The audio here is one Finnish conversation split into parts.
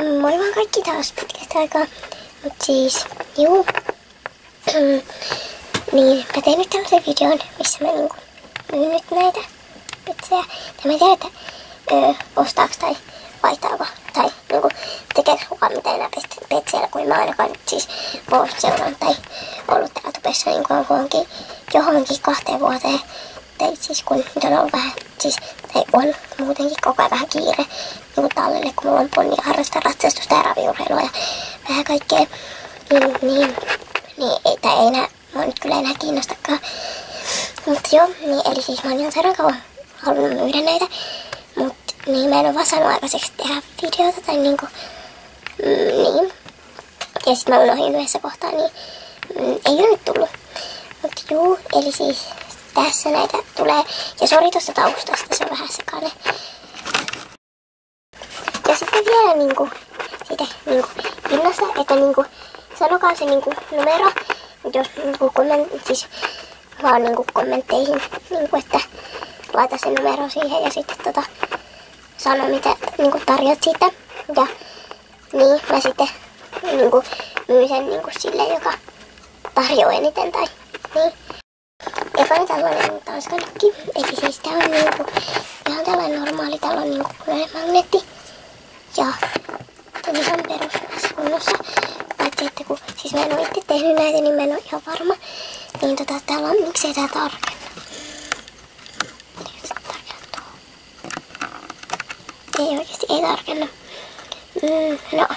Moi vaan kaikki taas pitkästä aikaa. Mut siis, juu. Niin, mä tein nyt tällaisen videon, missä mä niinku myyn nyt näitä petsejä. Ja mä tiedän, että ostaaks tai vaihtaako tai niinku tekeekö kukaan mitään enää petseillä, kuin mä ainakaan nyt siis oon seurannut tai ollut täällä tupessa niinku johonkin 2 vuoteen. Tai siis kun nyt on ollut vähän, siis tai on muutenkin koko ajan vähän kiire niinku tallelle, kun mulla on ponni ja harrastaa ratsastusta ja raviurheilua ja vähän kaikkea. Niin ei enää, mua nyt kyllä enää kiinnostakaan. Mutta joo, niin eli siis mä oon jo sairaan kauan halunnut myydä näitä. Mut niin mä en oo vaan saanut aikaiseksi tehdä videota tai niinku, niin. Ja sit mä unohdin yhdessä kohtaa, niin ei oo nyt tullut. Mut juu, eli siis tässä näitä tulee. Ja sori tosta taustasta, se on vähän sekainen. Ja sitten vielä niinku siitä niinku hinnasta, että niinku sanokaa se niinku numero, jos niinku siis vaan niinku kommentteihin niinku, että laita se numero siihen ja sitten sano mitä niinku tarjot siitä. Ja niin mä sitten niinku myyn sen niinku sille, joka tarjoaa eniten tai niin. Ekana tällainen tanskalikki, eli siis tää on niinku ihan tällainen normaali, täällä on niinku punainen magneetti. Ja niin se on perushyvässä kunnossa. Paitsi että kun siis mä en oo itse tehnyt näitä, niin mä en oo ihan varma. Niin täällä on, miksei tää tarkenna. Ei oikeesti, ei tarkenna. No.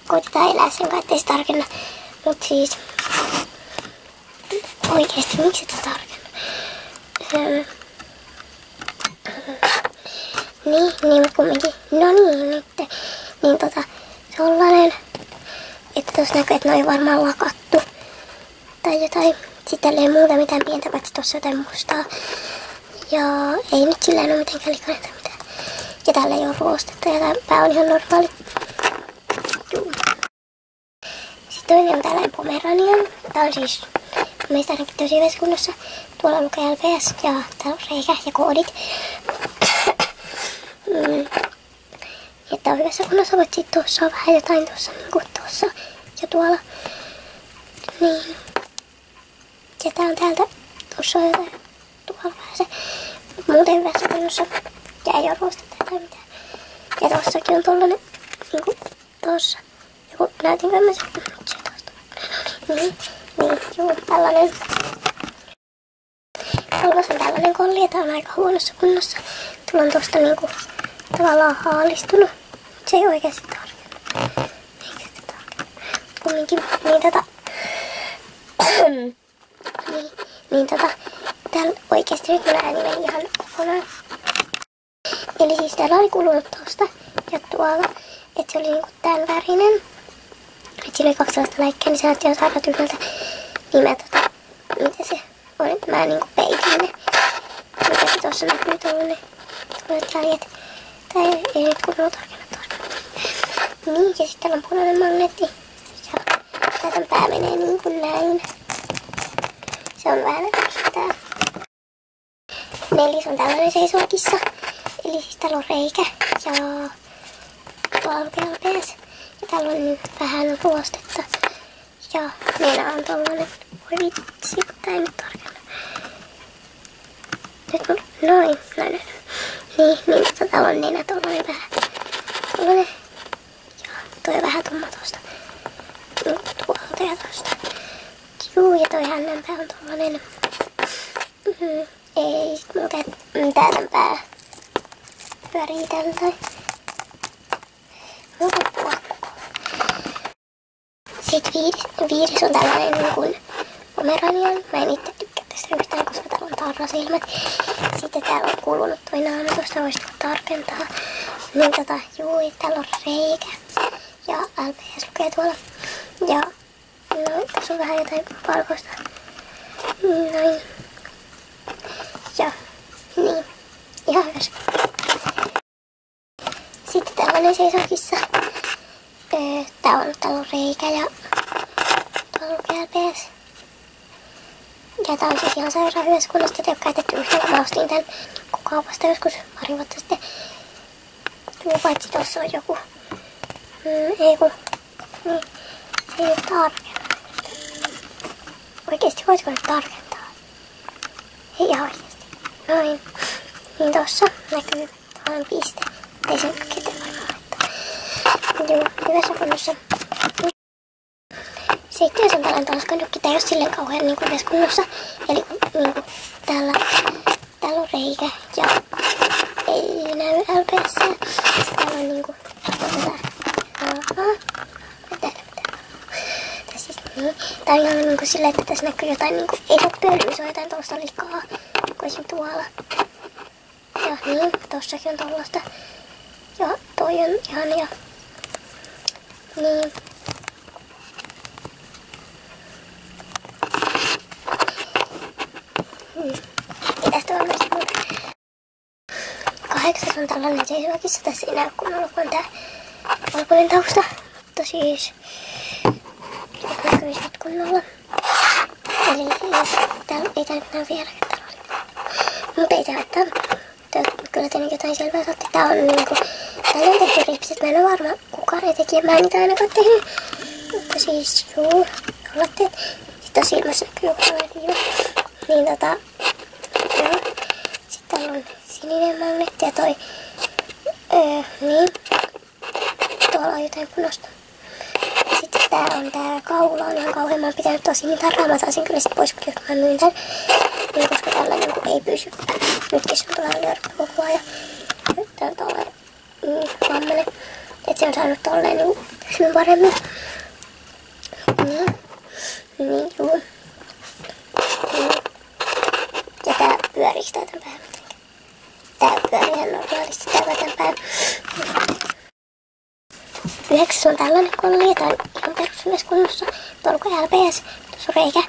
Koitetaan elää sen kanssa, ettei se tarkenna. Mut siis oikeesti, miksi tää tarkenna? Niin, mut kumminkin. No niin, nyt. Niin sellainen, että tossa näkyy, että ne on varmaan lakattu. Tai jotain. Sitten ei muuta mitään pientä, paitsi tossa jotain mustaa. Ja ei nyt sillä ole mitenkään likainen tai mitään. Ja täällä ei oo ruostettu ja tää pää on ihan normaali. Juu. Sitten toinen on tällainen Pomeranian. Tää on siis meistä ainakin tosi hyvässä kunnossa. Tuolla lukee LPS ja täällä on reikä ja koodit. Ja tää on hyvässä kunnossa, voit sit tuossa on vähän jotain tuossa niinku tuossa ja tuolla. Niin. Ja tää on täältä, tuossa on jotain, tuolla vähän se. Muuten hyvässä kunnossa. Ja ei oo ruostetta tai mitään. Ja tossakin on tollanen, niinku tossa. Joku, näytinkö mä sen? Nyt se tosta. Niin, juu, tällainen. Kolmas on tällainen kolli ja tää on aika huonossa kunnossa. Tulla on tosta niinku tavallaan haalistunut. Se ei oikeesti tarkenna. Eikö se tarkenna? Kumminkin, niin täällä oikeesti nyt mun ääni meni ihan kokonaan. Eli siis täällä oli kulunut tosta ja tuolla, että se oli niinku tän värinen. Et siinä oli 2 sellaista läikkeä, niin se näytti ihan sairaan tyhjältä. Niin mä mitä se on, että mä niinku peitin ne. Mitä se tossa näkyy tollanen jäljet. Tää ei nyt kunnolla tarkenna. Niin, ja sitten täällä on punainen magneetti. Ja täältä pää menee niinku näin. Se on vähän tää. 4 on tällainen seisokissa. Eli siis täällä on reikä ja tuolla lukee LPS. Ja täällä on vähän ruostetta. Ja nenä on tollanen. Voi vitsi, tää ei nyt tarkenna. Nyt noin. Niin täällä on nenä tollanen vähän. Tollanen. Ja toi vähän tumma tosta. Tuolta ja tosta. Juu, ja toi hännänpää on tollanen. Ei, sit mun täältä pää pyörii tältä. Sitten 5 on tällainen niin kuin Pomeranian. Mä en itse tykkää tästä yhtään, koska täällä on tarrasilmät. Sitten täällä on kulunut toi naama, tuosta voisi tarkentaa. Niin juu, täällä on reikä. Ja LPS lukee tuolla. Ja no, tässä on vähän jotain valkoista. Noin. Ja niin. Ihan hyvässä. Sitten tällainen seisokissa. Täällä on reikä ja tuolla lukee LPS. Ja tää on siis ihan sairaan hyvässä kunnossa. Tätä ei oo käytetty yhtään, kun mä ostin tän kaupasta joskus pari vuotta sitten. Paitsi tossa on joku Ei kun, niin, se ei ole tarkentaa. Oikeesti, voitko nyt tarkentaa? Ei ihan oikeesti. Noin. Niin tossa näkyy tällainen piste. Ei se nyt ketään varmaan laittaa. Joo, hyvässä kunnossa. Sitten jos on tällainen tanskanukki, tää ei oo silleen kauhean niinku hyvässä kunnossa. Eli niinku täällä on reikä ja ei näy LP:ssä. Täällä on niinku tää on ihan niinku silleen, että tässä näkyy jotain niinku, ei se oo pölyä, se on jotain tollaista likaa, kun esim. Tuolla. Ja niin, tossakin on tollaista. Ja toi on ihan ja niin. Ei tästä varmasti muuta. 8 on tällainen seisovakissa. Tässä ei näy kunnolla, kun on tää valkoinen tausta. Mutta siis näkyy nyt kunnolla. Eli siis täällä ei tää nyt näy vieläkään täällä oli. Mutta ei se haittaa. Kyllä tietenkin jotain selvää saatte. Tää on niinku, täällä on tehty ripsit. Mä en oo varma kukaan ei tekijä. Mä en niitä ainakaan tehnyt. Mutta siis juu, olette. Sitten on silmässä näkyy joku viiva. Niin joo. Sitten täällä on sininen magneetti ja toi, niin. Tuolla on jotain punosta. Ja sitten tää on tää kaula on ihan kauhean. Mä oon pitänyt tosi niin tarkkaan. Mä saisin kyllä sit pois, kun mä myyn tän. Niin, koska tällä niinku ei pysy. Nytkin se on tuolla lörppä koko ajan. Tää on tolleen vammainen. Et se on saanut tolleen niinku pysyä paremmin. Niin, juu. Ja tää pyöriks tää tän päällä? Tää pyörii ihan normaalisti tän päällä. 9 on tällainen kolli ja tää on ihan perushyvässä kunnossa. Tuolla on LPS, tuossa on reikä.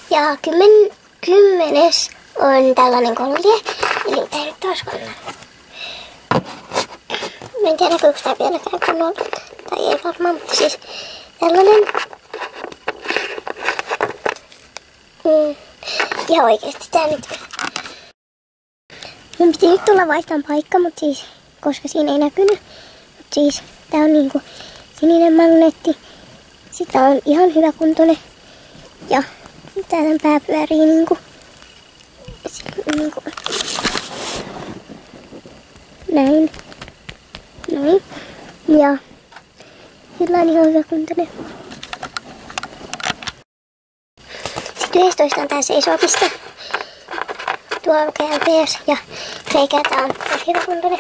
Ja 10 on tällainen kolli. Eli tää nyt taas on. Mä en tiedä näkyykö tää vieläkään kunnolla. Tai ei varmaan, mutta siis tällainen. Ihan oikeesti tää nyt. Mun piti nyt tulla vaihtamaan paikka, mutta siis, koska siinä ei näkynyt. Mut siis tää on niinku sininen magneetti. Sitten on ihan hyvä kuntoinen. Ja tää pää pyörii niinku näin. Noin. Ja sillä on ihan hyvä kuntoinen. Sitten 11 on tää seisovakista. Tuolla lukee LPS ja reikä tää on tosi hyvä kuntoinen.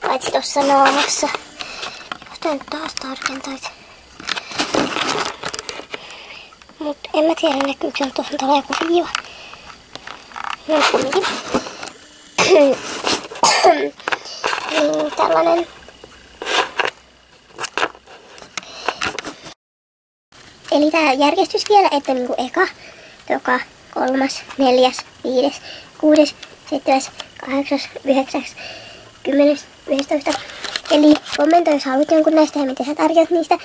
Paitsi tossa naamassa. Jos tää nyt taas tarkentais. Mut en mä tiedä näkyykö se, tuossa on täällä joku viiva. No kumminkin. Niin tällainen. Eli tää järjestys vielä, että niinku eka, toka, 3, 4, 5, 6, 7, 8, 9, 10, 11. Eli kommentoi jos haluat jonkun näistä ja miten sä tarjot niistä.